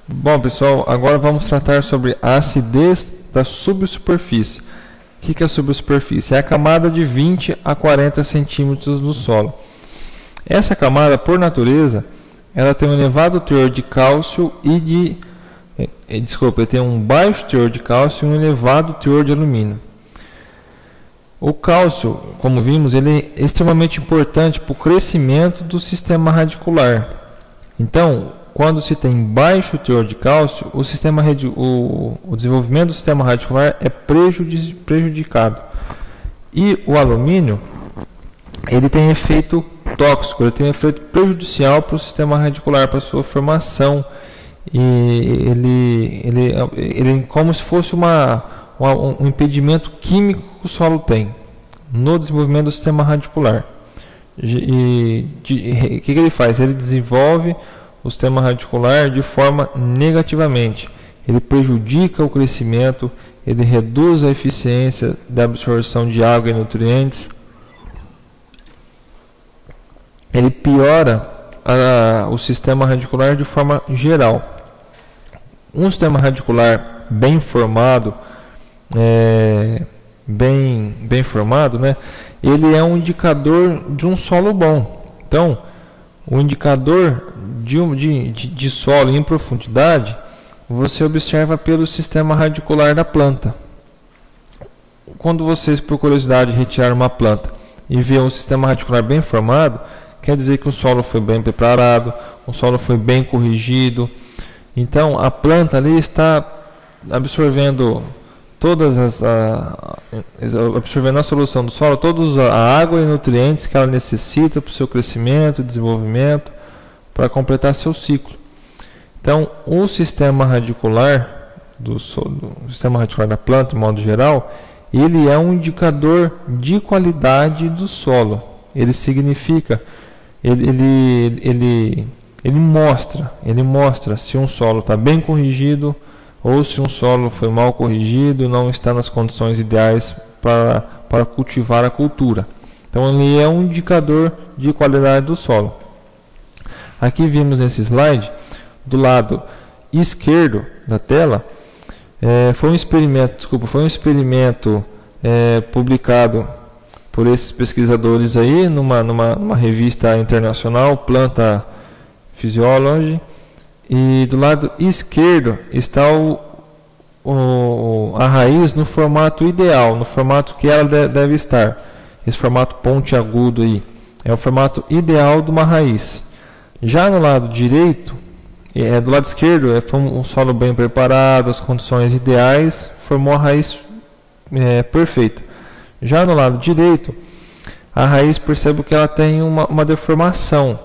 Bom, pessoal, agora vamos tratar sobre a acidez da subsuperfície. O que é a subsuperfície? É a camada de 20 a 40 centímetros do solo. Essa camada, por natureza, ela tem um elevado teor de cálcio tem um baixo teor de cálcio e um elevado teor de alumínio. O cálcio, como vimos, ele é extremamente importante para o crescimento do sistema radicular. Então, quando se tem baixo teor de cálcio, o desenvolvimento do sistema radicular é prejudicado. E o alumínio, ele tem efeito tóxico, ele tem efeito prejudicial para o sistema radicular, para a sua formação. E ele é como se fosse um impedimento químico que o solo tem no desenvolvimento do sistema radicular. O que ele faz? Ele desenvolve o sistema radicular de forma negativamente. Ele prejudica o crescimento, ele reduz a eficiência da absorção de água e nutrientes, ele piora o sistema radicular de forma geral. Um sistema radicular bem formado, né, ele é um indicador de um solo bom. Então, o indicador de solo em profundidade, você observa pelo sistema radicular da planta. Quando vocês, por curiosidade, retirar uma planta e ver um sistema radicular bem formado, quer dizer que o solo foi bem preparado, o solo foi bem corrigido. Então, a planta ali está absorvendo absorvendo a solução do solo, toda a água e nutrientes que ela necessita para o seu crescimento, desenvolvimento, para completar seu ciclo. Então, o sistema radicular o sistema radicular da planta, de modo geral, ele é um indicador de qualidade do solo. Ele significa, ele mostra se um solo está bem corrigido ou se um solo foi mal corrigido, não está nas condições ideais para cultivar a cultura. Então, ele é um indicador de qualidade do solo. Aqui vimos nesse slide, do lado esquerdo da tela, foi um experimento publicado por esses pesquisadores aí numa revista internacional, Planta Physiology. E do lado esquerdo está a raiz no formato ideal, no formato que ela deve estar. Esse formato pontiagudo aí é o formato ideal de uma raiz. Já no lado direito, do lado esquerdo, foi um solo bem preparado, as condições ideais, formou a raiz perfeita. Já no lado direito, a raiz, percebo que ela tem uma deformação.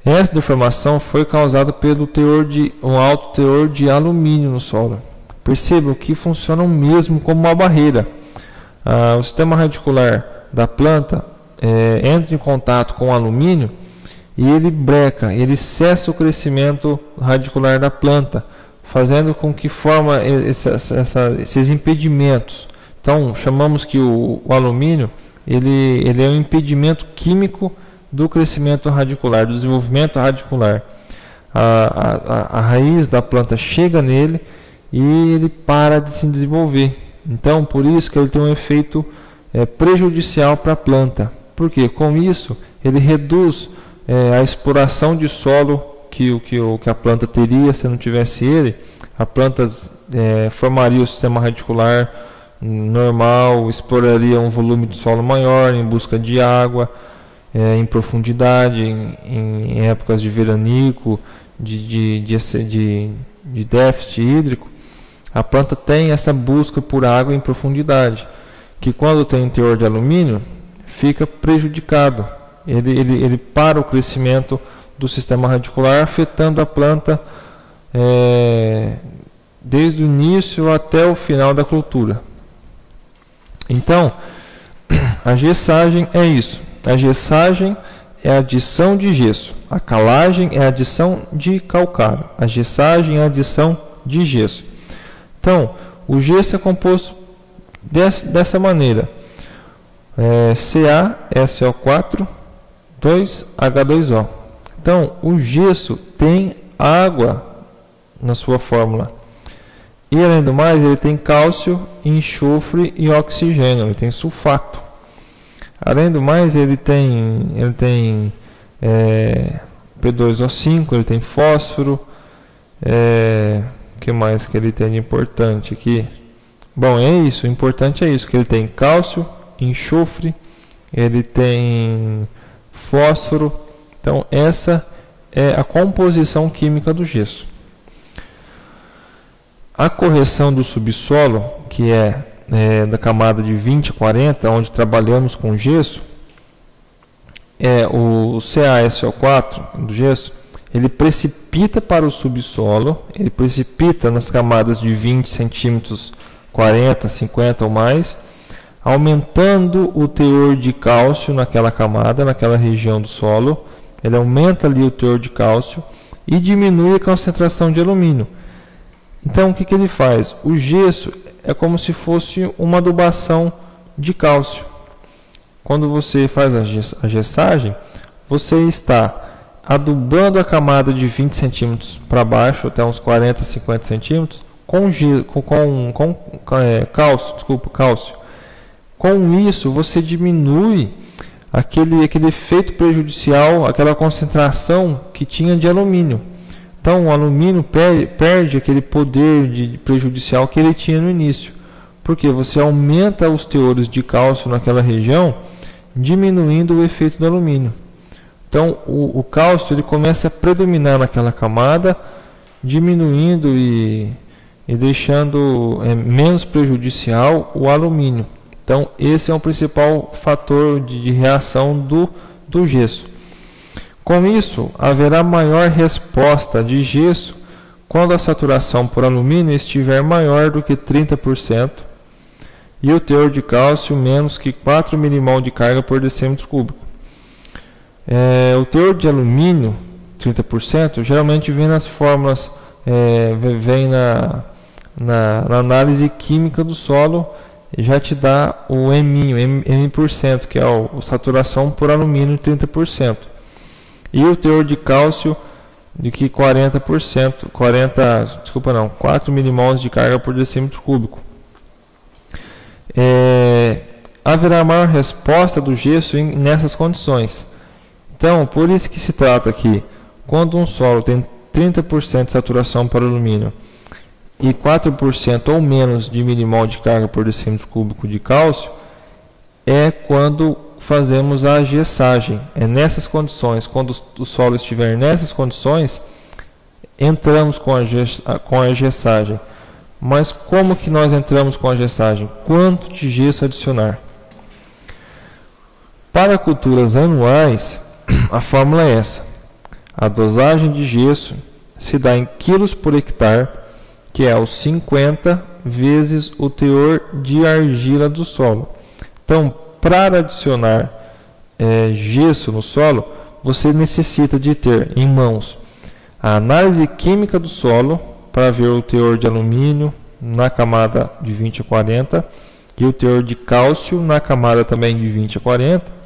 Essa deformação foi causada pelo um alto teor de alumínio no solo. Percebam que funcionam mesmo como uma barreira. O sistema radicular da planta entra em contato com o alumínio e ele cessa o crescimento radicular da planta, fazendo com que forma esses impedimentos. Então, chamamos que o alumínio ele é um impedimento químico do crescimento radicular, do desenvolvimento radicular. A raiz da planta chega nele e ele para de se desenvolver. Então, por isso que ele tem um efeito prejudicial para a planta. Por quê? Com isso, ele reduz a exploração de solo que a planta teria se não tivesse ele. A planta formaria o sistema radicular normal, exploraria um volume de solo maior em busca de água, em profundidade, em épocas de veranico, de déficit hídrico. A planta tem essa busca por água em profundidade, que quando tem um teor de alumínio, fica prejudicado. Ele para o crescimento do sistema radicular, afetando a planta desde o início até o final da cultura. Então, a gessagem é isso. A gessagem é a adição de gesso. A calagem é a adição de calcário. A gessagem é a adição de gesso. Então, o gesso é composto dessa maneira. CaSO4, 2H2O. Então, o gesso tem água na sua fórmula. E além do mais, ele tem cálcio, enxofre e oxigênio, ele tem sulfato. Além do mais, ele tem P2O5, ele tem fósforo. O que mais que ele tem de importante aqui? Bom, é isso, o importante é isso, que ele tem cálcio, enxofre, ele tem fósforo. Então essa é a composição química do gesso. A correção do subsolo, que é da camada de 20 a 40, onde trabalhamos com gesso, o CaSO4 do gesso, ele precipita para o subsolo, ele precipita nas camadas de 20 centímetros, 40, 50 ou mais, aumentando o teor de cálcio naquela camada, naquela região do solo. Ele aumenta ali o teor de cálcio e diminui a concentração de alumínio. Então, o que ele faz? O gesso é como se fosse uma adubação de cálcio. Quando você faz a gessagem, você está adubando a camada de 20 centímetros para baixo, até uns 40, 50 centímetros, com cálcio. Com isso, você diminui aquele efeito prejudicial, aquela concentração que tinha de alumínio. Então, o alumínio perde aquele poder de prejudicial que ele tinha no início, porque você aumenta os teores de cálcio naquela região, diminuindo o efeito do alumínio. Então, o cálcio ele começa a predominar naquela camada, diminuindo e deixando menos prejudicial o alumínio. Então, esse é o principal fator de reação do gesso. Com isso, haverá maior resposta de gesso quando a saturação por alumínio estiver maior do que 30% e o teor de cálcio menos que 4 milimol de carga por decímetro cúbico. O teor de alumínio, 30%, geralmente vem nas fórmulas, vem na análise química do solo, e já te dá o M%, que é a saturação por alumínio 30%. E o teor de cálcio de que 4 milimols de carga por decímetro cúbico. Haverá maior resposta do gesso nessas condições. Então, por isso que se trata aqui, quando um solo tem 30% de saturação para alumínio e 4% ou menos de milimol de carga por decímetro cúbico de cálcio, é quando fazemos a gessagem. É nessas condições, quando o solo estiver nessas condições, entramos com a gessagem. Mas como que nós entramos com a gessagem? Quanto de gesso adicionar? Para culturas anuais, a fórmula é essa. A dosagem de gesso se dá em quilos por hectare, que é os 50 vezes o teor de argila do solo. Então, para adicionar gesso no solo, você necessita de ter em mãos a análise química do solo para ver o teor de alumínio na camada de 20 a 40 e o teor de cálcio na camada também de 20 a 40.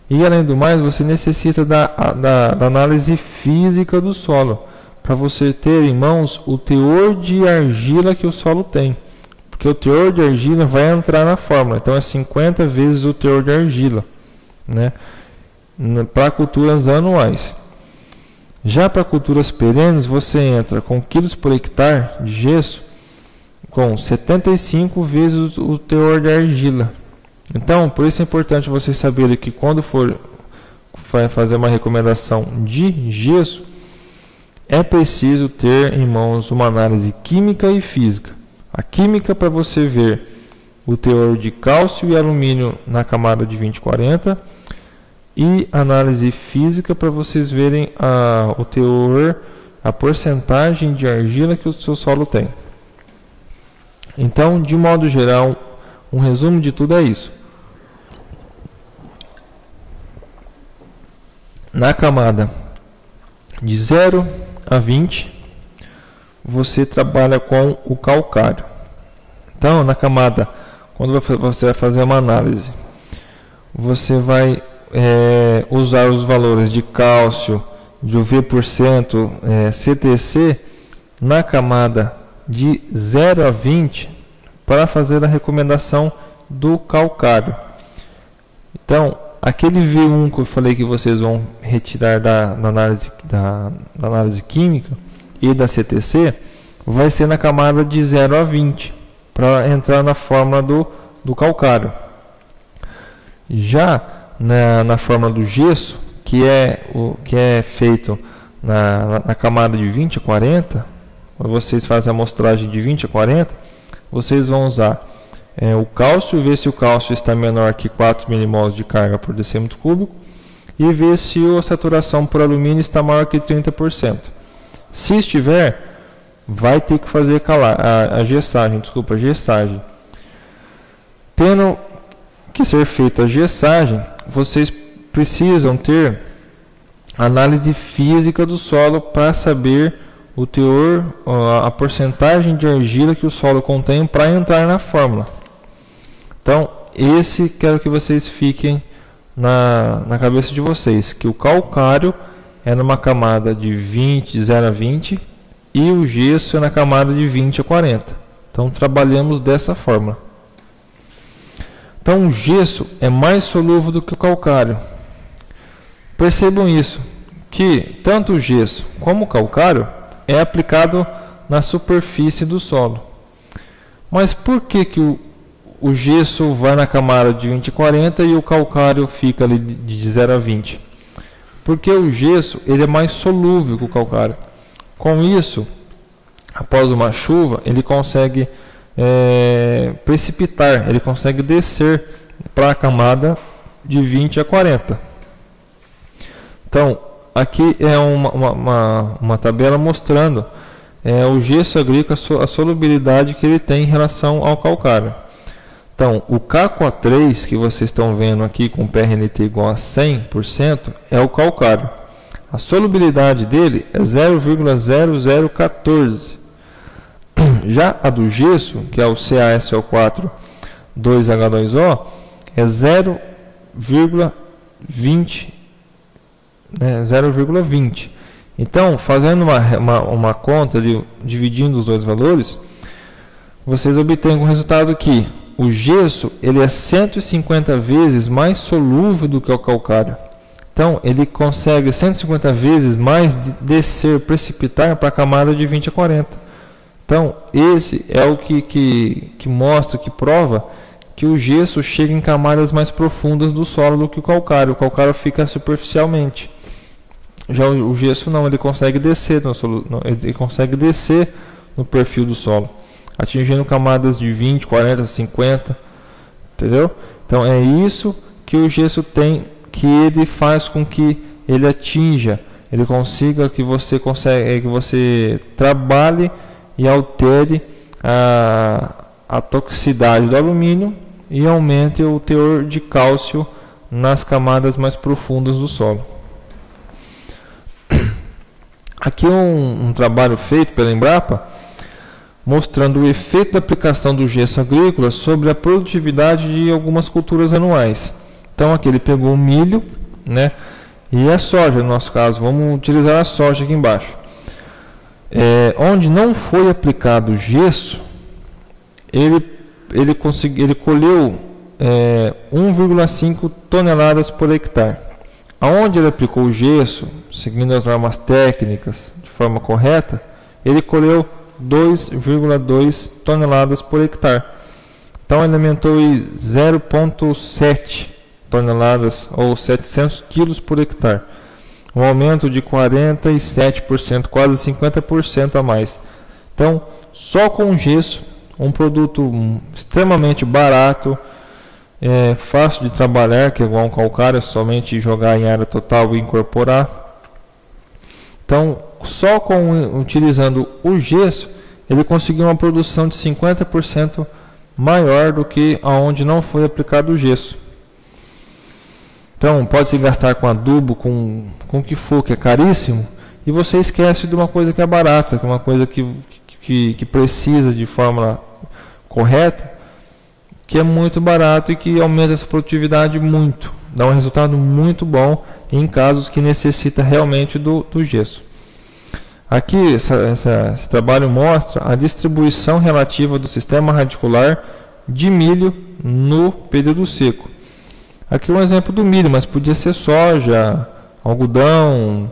E além do mais, você necessita da análise física do solo para você ter em mãos o teor de argila que o solo tem. Porque o teor de argila vai entrar na fórmula, então é 50 vezes o teor de argila, né? Para culturas anuais. Já para culturas perenes, você entra com quilos por hectare de gesso com 75 vezes o teor de argila. Então, por isso é importante vocês saberem que quando for fazer uma recomendação de gesso, é preciso ter em mãos uma análise química e física. A química para você ver o teor de cálcio e alumínio na camada de 20 a 40 e análise física para vocês verem o teor, a porcentagem de argila que o seu solo tem. Então, de modo geral, um resumo de tudo é isso. Na camada de 0 a 20, você trabalha com o calcário. Então, na camada, quando você vai fazer uma análise, você vai usar os valores de cálcio, de UV%, CTC, na camada de 0 a 20 para fazer a recomendação do calcário. Então, aquele V1 que eu falei que vocês vão retirar da análise química e da CTC, vai ser na camada de 0 a 20, para entrar na fórmula do calcário. Já na fórmula do gesso, que é feito na camada de 20 a 40, quando vocês fazem a amostragem de 20 a 40, vocês vão usar o cálcio, ver se o cálcio está menor que 4 milimols de carga por decímetro cúbico e ver se a saturação por alumínio está maior que 30%. Se estiver, vai ter que fazer a gessagem. Tendo que ser feita a gessagem, vocês precisam ter análise física do solo para saber o teor, a porcentagem de argila que o solo contém para entrar na fórmula. Então, quero que vocês fiquem na cabeça de vocês, que o calcário é numa camada de 0 a 20 e o gesso é na camada de 20 a 40. Então, trabalhamos dessa forma. Então, o gesso é mais solúvel do que o calcário. Percebam isso, que tanto o gesso como o calcário é aplicado na superfície do solo. Mas por que o gesso vai na camada de 20 a 40 e o calcário fica ali de 0 a 20? Porque o gesso ele é mais solúvel que o calcário. Com isso, após uma chuva, ele consegue precipitar, ele consegue descer para a camada de 20 a 40. Então, aqui é uma tabela mostrando o gesso agrícola, a solubilidade que ele tem em relação ao calcário. Então, o KCO3 que vocês estão vendo aqui com PRNT igual a 100% é o calcário. A solubilidade dele é 0,0014. Já a do gesso, que é o CaSO4 2H2O, é 0,20. 0,20. Então, fazendo uma conta, dividindo os dois valores, vocês obtêm o resultado que o gesso ele é 150 vezes mais solúvel do que o calcário. Então, ele consegue 150 vezes mais descer, precipitar para a camada de 20 a 40. Então, esse é o que mostra, que prova que o gesso chega em camadas mais profundas do solo do que o calcário. O calcário fica superficialmente. Já o gesso não, ele consegue descer no perfil do solo, atingindo camadas de 20, 40, 50, entendeu? Então é isso que o gesso tem, que ele faz com que ele atinja, ele consiga que você trabalhe e altere a toxicidade do alumínio e aumente o teor de cálcio nas camadas mais profundas do solo. Aqui um trabalho feito pela Embrapa mostrando o efeito da aplicação do gesso agrícola sobre a produtividade de algumas culturas anuais. Então aqui ele pegou o milho, né, e a soja, no nosso caso, vamos utilizar a soja aqui embaixo. Onde não foi aplicado o gesso, ele colheu 1,5 toneladas por hectare. Aonde ele aplicou o gesso, seguindo as normas técnicas de forma correta, ele colheu 2,2 toneladas por hectare. Então ele aumentou 0,7 toneladas ou 700 quilos por hectare. Um aumento de 47%, quase 50% a mais. Então, só com gesso, um produto extremamente barato, fácil de trabalhar, que é igual um calcário, é somente jogar em área total e incorporar. Então, só utilizando o gesso, ele conseguiu uma produção de 50% maior do que aonde não foi aplicado o gesso. Então, pode se gastar com adubo, com o que for, que é caríssimo, e você esquece de uma coisa que é barata, que é uma coisa que precisa de forma correta, que é muito barato e que aumenta essa produtividade muito, dá um resultado muito bom em casos que necessita realmente do gesso. Aqui esse trabalho mostra a distribuição relativa do sistema radicular de milho no período seco. Aqui um exemplo do milho, mas podia ser soja, algodão,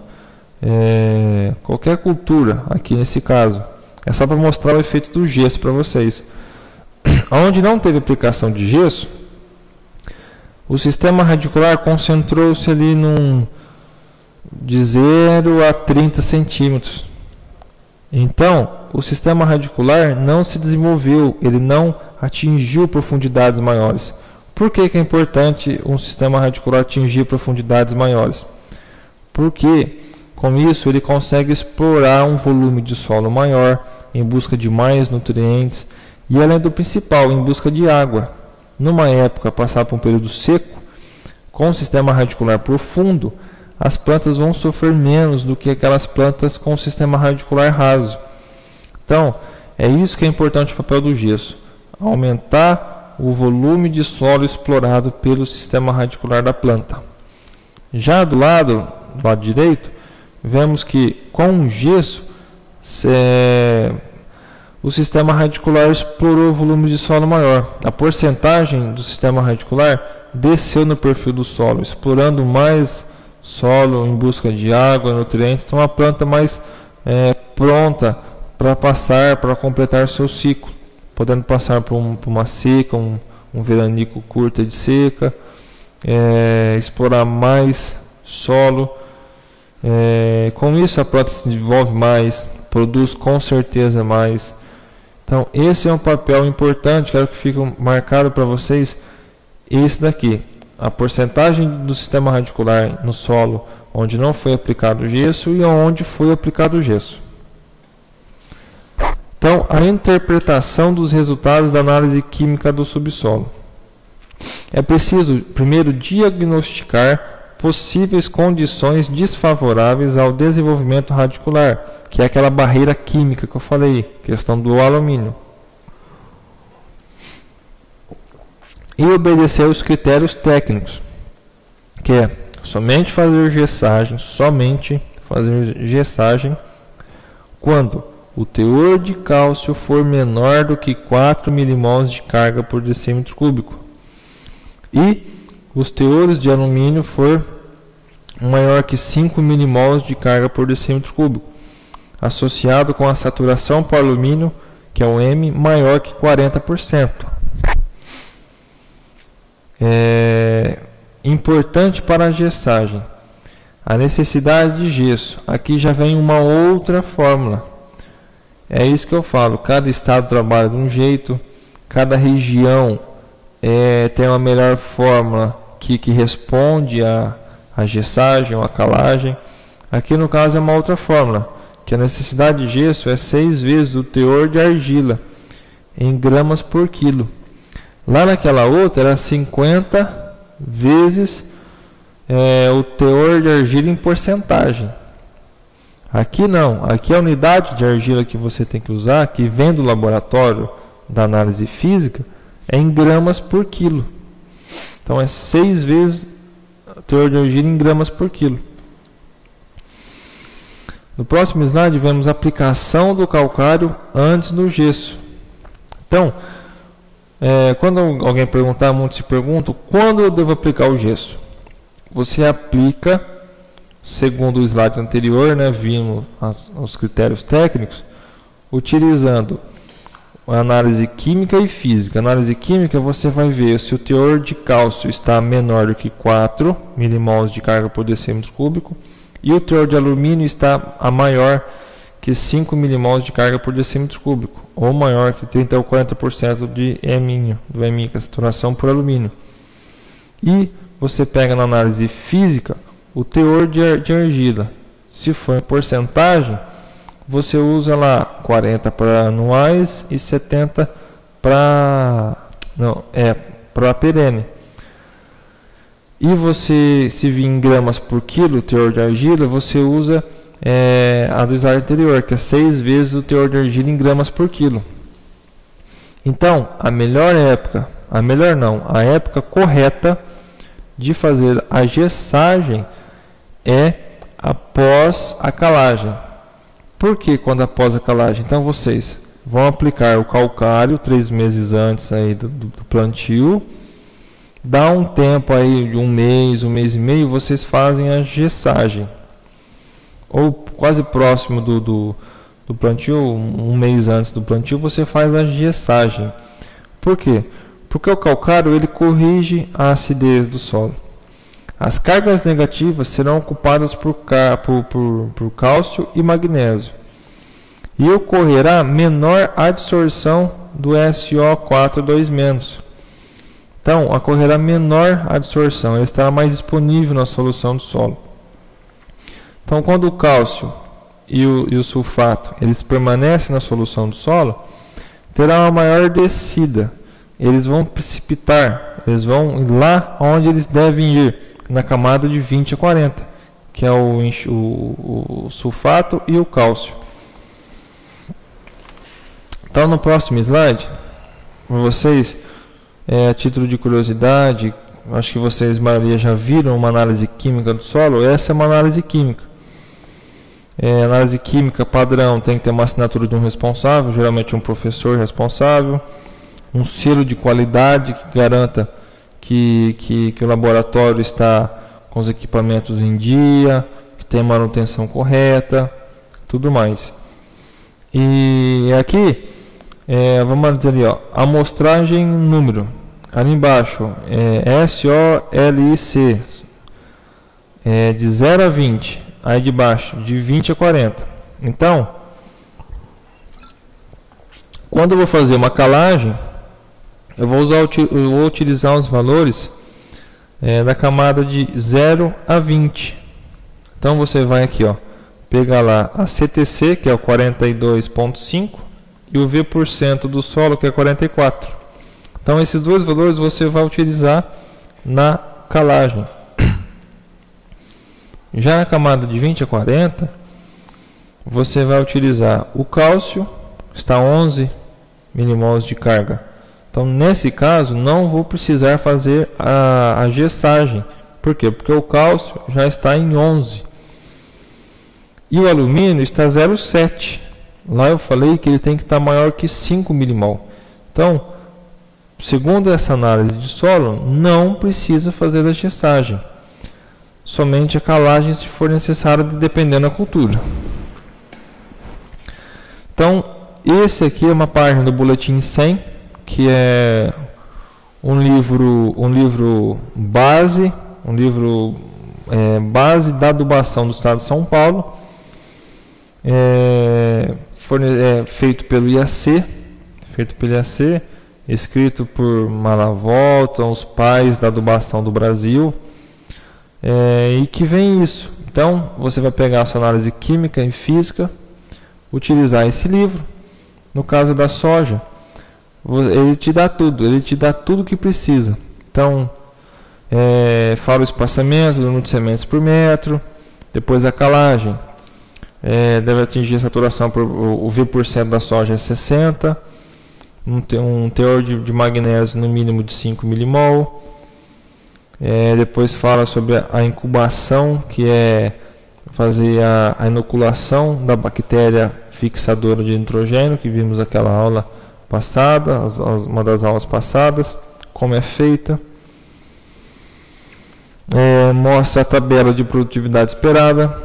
qualquer cultura aqui nesse caso. É só para mostrar o efeito do gesso para vocês. Onde não teve aplicação de gesso, o sistema radicular concentrou-se ali de 0 a 30 centímetros. Então, o sistema radicular não se desenvolveu, ele não atingiu profundidades maiores. Por que é importante um sistema radicular atingir profundidades maiores? Porque com isso ele consegue explorar um volume de solo maior em busca de mais nutrientes e, além do principal, em busca de água. Numa época, passar por um período seco, com o sistema radicular profundo, as plantas vão sofrer menos do que aquelas plantas com o sistema radicular raso. Então, é isso que é importante o papel do gesso: aumentar o volume de solo explorado pelo sistema radicular da planta. Já do lado direito, vemos que com o gesso o sistema radicular explorou o volume de solo maior. A porcentagem do sistema radicular desceu no perfil do solo, explorando mais solo em busca de água, nutrientes. Então a planta mais pronta para completar seu ciclo, podendo passar por uma seca, um veranico curto de seca, explorar mais solo. Com isso a planta se desenvolve mais, produz com certeza mais. Então esse é um papel importante, quero que fique marcado para vocês, esse daqui: a porcentagem do sistema radicular no solo onde não foi aplicado o gesso e onde foi aplicado o gesso. Então, a interpretação dos resultados da análise química do subsolo. É preciso primeiro diagnosticar possíveis condições desfavoráveis ao desenvolvimento radicular, que é aquela barreira química que eu falei, questão do alumínio. E obedecer os critérios técnicos, que é somente fazer gessagem quando o teor de cálcio for menor do que 4 milimols de carga por decímetro cúbico e os teores de alumínio for maior que 5 milimols de carga por decímetro cúbico, associado com a saturação por alumínio, que é o M, maior que 40%. Importante para a gessagem: a necessidade de gesso. Aqui já vem uma outra fórmula. É isso que eu falo: cada estado trabalha de um jeito, cada região tem uma melhor fórmula que responde à gessagem ou à calagem. Aqui no caso é uma outra fórmula, que a necessidade de gesso é 6 vezes o teor de argila em gramas por quilo. Lá naquela outra era 50 vezes o teor de argila em porcentagem. Aqui não, aqui a unidade de argila que você tem que usar, que vem do laboratório da análise física, é em gramas por quilo. Então é 6 vezes o teor de argila em gramas por quilo. No próximo slide vemos a aplicação do calcário antes do gesso. Então, quando alguém perguntar, muitos se perguntam: quando eu devo aplicar o gesso? Você aplica, segundo o slide anterior, vimos os critérios técnicos, utilizando a análise química e física. A análise química, você vai ver se o teor de cálcio está menor do que 4 milimols de carga por decímetro cúbico e o teor de alumínio está maior que 5 milimols de carga por decímetro cúbico, ou maior que 30 ou 40% de EMinho, do EMinho, que é a saturação por alumínio. E você pega na análise física o teor de argila. Se for em porcentagem, você usa lá 40 para anuais e 70 para perene. E você, se vir em gramas por quilo o teor de argila, você usa a do slide anterior, que é 6 vezes o teor de argila em gramas por quilo. Então, a época correta de fazer a gessagem é após a calagem. Por que quando após a calagem? Então vocês vão aplicar o calcário 3 meses antes aí do plantio. Dá um tempo aí de um mês e meio, vocês fazem a gessagem. Ou quase próximo do plantio, um mês antes do plantio, você faz a gessagem. Por quê? Porque o calcário ele corrige a acidez do solo. As cargas negativas serão ocupadas por cálcio e magnésio. E ocorrerá menor adsorção do SO4 2-. Então, ocorrerá menor adsorção, ele estará mais disponível na solução do solo. Então, quando o cálcio e o sulfato eles permanecem na solução do solo, terá uma maior descida. Eles vão precipitar, eles vão ir lá onde eles devem ir, na camada de 20 a 40, que é o sulfato e o cálcio. Então, no próximo slide, para vocês, a título de curiosidade, acho que vocês, maioria, já viram uma análise química do solo. Essa é uma análise química. Análise química padrão tem que ter uma assinatura de um responsável, geralmente um professor responsável, um selo de qualidade que garanta que o laboratório está com os equipamentos em dia, que tem manutenção correta, tudo mais. E aqui, vamos dizer ali, ó, amostragem número, ali embaixo, SOLIC, de 0 a 20, aí de baixo, de 20 a 40. Então, quando eu vou fazer uma calagem, eu vou utilizar os valores da camada de 0 a 20. Então você vai aqui, ó, pegar lá a CTC, que é o 42,5, e o V% do solo, que é 44. Então esses dois valores você vai utilizar na calagem. Já na camada de 20 a 40, você vai utilizar o cálcio, está 11 milimols de carga. Então, nesse caso, não vou precisar fazer a gessagem. Por quê? Porque o cálcio já está em 11. E o alumínio está 0,7. Lá eu falei que ele tem que estar maior que 5 milimol. Então, segundo essa análise de solo, não precisa fazer a gessagem. Somente a calagem se for necessária, dependendo da cultura. Então, esse aqui é uma página do Boletim 100, que é um livro base da adubação do estado de São Paulo, feito pelo IAC, escrito por Malavolta, os pais da adubação do Brasil, e que vem isso. Então, você vai pegar a sua análise química e física, utilizar esse livro. No caso da soja, ele te dá tudo o que precisa. Então, fala o espaçamento, o número de sementes por metro, depois a calagem, deve atingir a saturação, o V% da soja é 60, um teor de magnésio no mínimo de 5 milimol. Depois fala sobre a incubação, que é fazer a inoculação da bactéria fixadora de nitrogênio, que vimos naquela aula passada, uma das aulas passadas, como é feita. Mostra a tabela de produtividade esperada.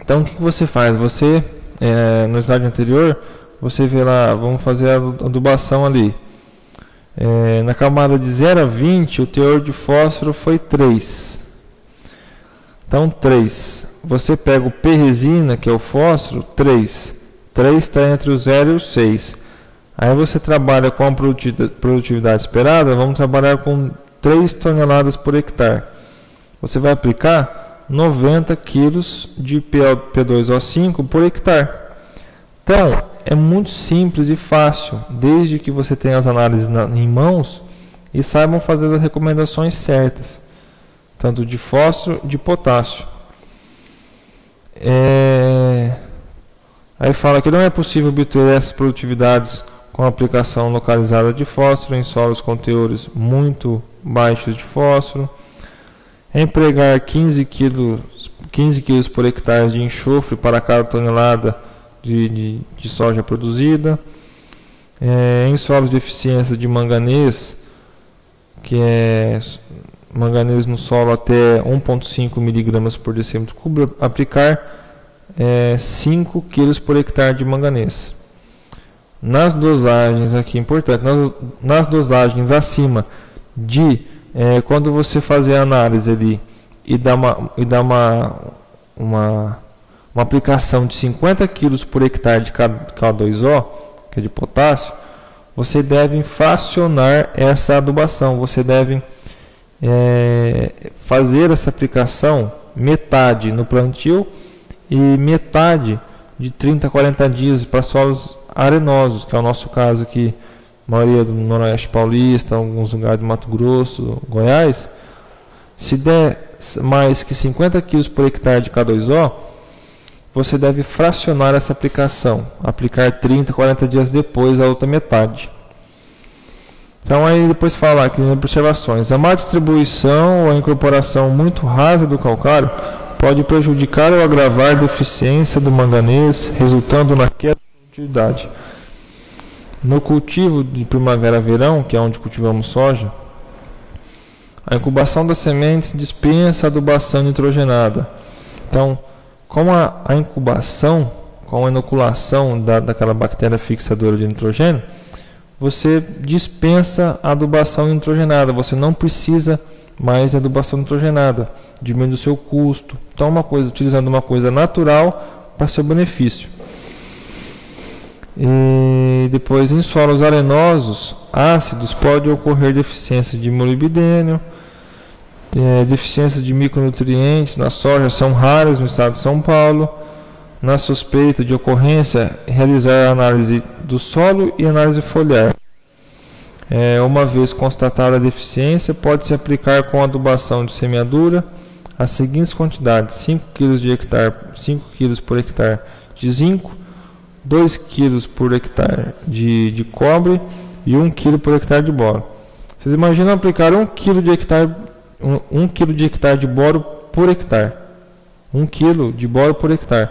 Então, o que você faz? Você, no slide anterior, você vê lá, vamos fazer a adubação ali. Na camada de 0 a 20, o teor de fósforo foi 3. Então, 3. Você pega o P-resina, que é o fósforo, 3. 3 está entre o 0 e o 6. Aí você trabalha com a produtividade esperada, vamos trabalhar com 3 toneladas por hectare. Você vai aplicar 90 kg de P2O5 por hectare. Então, é muito simples e fácil, desde que você tenha as análises em mãos e saibam fazer as recomendações certas, tanto de fósforo e de potássio. Aí fala que não é possível obter essas produtividades com a aplicação localizada de fósforo em solos com teores muito baixos de fósforo. Empregar 15 15 kg por hectare de enxofre para cada tonelada de soja produzida. Em solos de deficiência de manganês, que é manganês no solo até 1,5 mg por decímetro cúbico, aplicar 5 kg por hectare de manganês. Nas dosagens, aqui importante, nas dosagens acima de, quando você fazer a análise ali e dá uma aplicação de 50 kg por hectare de K2O, que é de potássio, você deve fracionar essa adubação, você deve fazer essa aplicação metade no plantio e metade de 30 a 40 dias para solos arenosos, que é o nosso caso aqui, a maioria do Noroeste Paulista, alguns lugares do Mato Grosso, Goiás. Se der mais que 50 kg por hectare de K2O, você deve fracionar essa aplicação, aplicar 30, 40 dias depois a outra metade. Então aí depois falar aqui nas observações, a má distribuição ou a incorporação muito rasa do calcário pode prejudicar ou agravar a deficiência do manganês, resultando na queda de produtividade. No cultivo de primavera-verão, que é onde cultivamos soja, a incubação das sementes dispensa adubação nitrogenada. Então, com a incubação, com a inoculação daquela bactéria fixadora de nitrogênio, você dispensa a adubação nitrogenada, você não precisa mais de adubação nitrogenada, diminui o seu custo. Então, utilizando uma coisa natural para seu benefício. E depois, em solos arenosos, ácidos, pode ocorrer deficiência de molibdênio, deficiências de micronutrientes na soja são raras no estado de São Paulo. Na suspeita de ocorrência, realizar a análise do solo e análise foliar. Uma vez constatada a deficiência, pode-se aplicar com adubação de semeadura as seguintes quantidades: 5 kg por hectare de zinco, 2 kg por hectare de cobre e 1 kg por hectare de boro. Vocês imaginam aplicar 1 kg de hectare de boro por hectare. 1 kg de boro por hectare.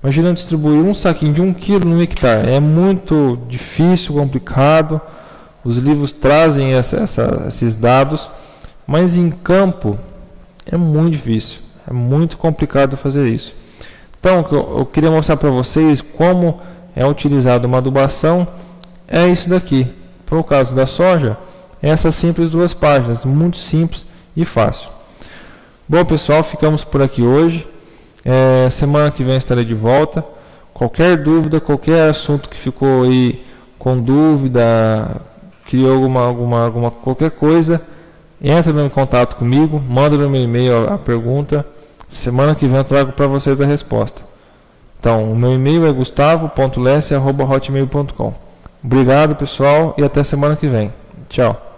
Imagina distribuir um saquinho de 1 kg no hectare. É muito difícil, complicado. Os livros trazem esses dados, mas em campo é muito difícil. É muito complicado fazer isso. Então, eu queria mostrar para vocês como é utilizada uma adubação. É isso daqui. Para o caso da soja, essas simples 2 páginas, muito simples e fácil. Bom, pessoal, ficamos por aqui hoje. Semana que vem estarei de volta. Qualquer dúvida, qualquer assunto que ficou aí com dúvida, criou qualquer coisa, entra em contato comigo, manda no meu e-mail a pergunta. Semana que vem eu trago para vocês a resposta. Então, o meu e-mail é gustavo.lesse@hotmail.com. Obrigado, pessoal, e até semana que vem. Tchau.